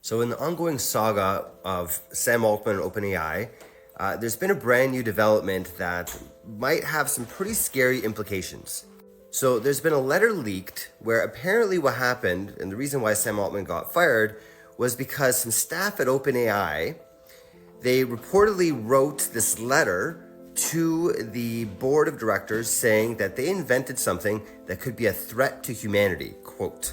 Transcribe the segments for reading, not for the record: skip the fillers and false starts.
So in the ongoing saga of Sam Altman and OpenAI, there's been a brand new development that might have some pretty scary implications. So there's been a letter leaked where apparently what happened, and the reason why Sam Altman got fired, was because some staff at OpenAI, they reportedly wrote this letter to the board of directors saying that they invented something that could be a threat to humanity, quote.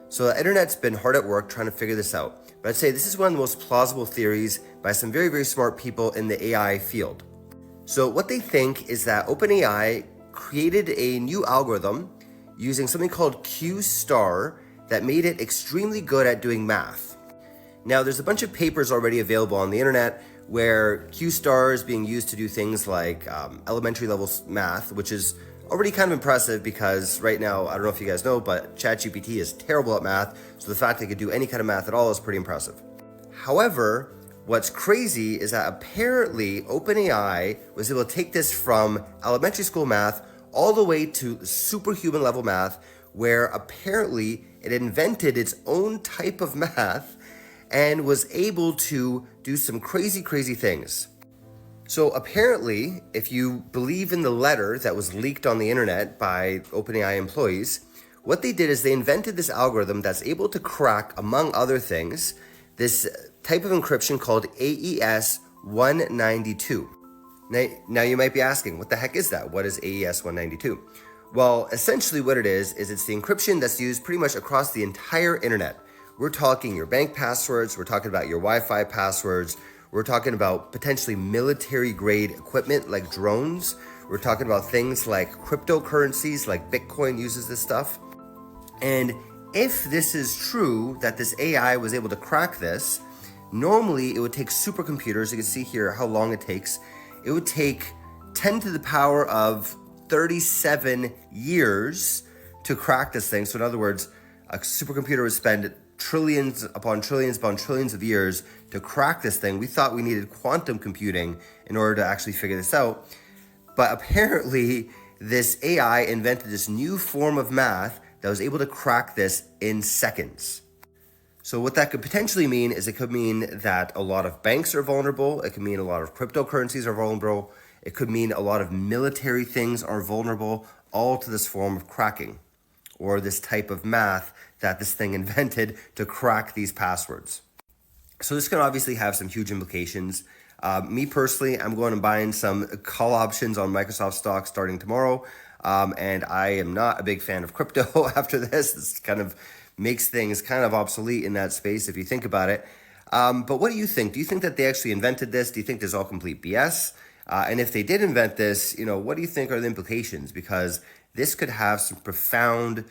So the internet's been hard at work trying to figure this out. But I'd say this is one of the most plausible theories by some very, very smart people in the AI field. So what they think is that OpenAI created a new algorithm using something called Q star that made it extremely good at doing math. Now, there's a bunch of papers already available on the internet where Q star is being used to do things like elementary level math, which is already kind of impressive because right now, I don't know if you guys know, but ChatGPT is terrible at math. So the fact that it could do any kind of math at all is pretty impressive. However, what's crazy is that apparently OpenAI was able to take this from elementary school math all the way to superhuman level math, where apparently it invented its own type of math and was able to do some crazy, crazy things. So apparently, if you believe in the letter that was leaked on the internet by OpenAI employees, what they did is they invented this algorithm that's able to crack, among other things, this type of encryption called AES 192. Now you might be asking, what the heck is that? What is AES 192? Well, essentially what it is it's the encryption that's used pretty much across the entire internet. We're talking your bank passwords, we're talking about your Wi-Fi passwords, we're talking about potentially military-grade equipment like drones. We're talking about things like cryptocurrencies, like Bitcoin uses this stuff. And if this is true, that this AI was able to crack this, normally it would take supercomputers. You can see here how long it takes. It would take 10 to the power of 37 years to crack this thing. So in other words, a supercomputer would spend trillions upon trillions upon trillions of years to crack this thing. We thought we needed quantum computing in order to actually figure this out. But apparently, this AI invented this new form of math that was able to crack this in seconds. So what that could potentially mean is it could mean that a lot of banks are vulnerable. It could mean a lot of cryptocurrencies are vulnerable. It could mean a lot of military things are vulnerable, all to this form of cracking, or this type of math that this thing invented to crack these passwords. So this can obviously have some huge implications. Me personally, I'm going to buying some call options on Microsoft stock starting tomorrow. And I am not a big fan of crypto after this. This kind of makes things kind of obsolete in that space if you think about it. But what do you think? Do you think that they actually invented this? Do you think this is all complete BS? And if they did invent this, what do you think are the implications? Because this could have some profound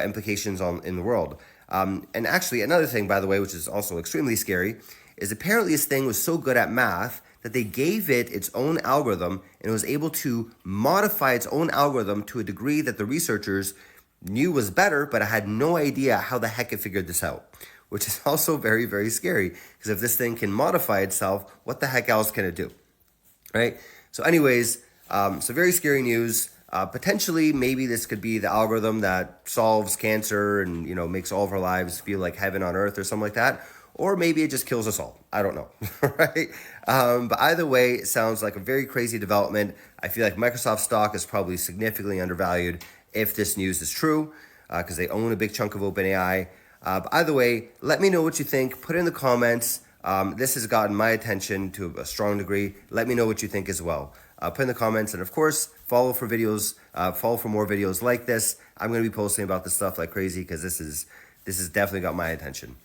implications in the world. And actually, another thing, by the way, which is also extremely scary, is apparently this thing was so good at math that they gave it its own algorithm and it was able to modify its own algorithm to a degree that the researchers knew was better, but I had no idea how the heck it figured this out, which is also very, very scary. Because if this thing can modify itself, what the heck else can it do? Right? So anyways, so very scary news. Potentially, maybe this could be the algorithm that solves cancer and, makes all of our lives feel like heaven on earth or something like that. Or maybe it just kills us all. I don't know, right? But either way, it sounds like a very crazy development. I feel like Microsoft stock is probably significantly undervalued if this news is true, because they own a big chunk of OpenAI. But either way, let me know what you think. Put it in the comments. This has gotten my attention to a strong degree. Let me know what you think as well. Put in the comments, and of course, follow for more videos like this. I'm going to be posting about this stuff like crazy because this has definitely got my attention.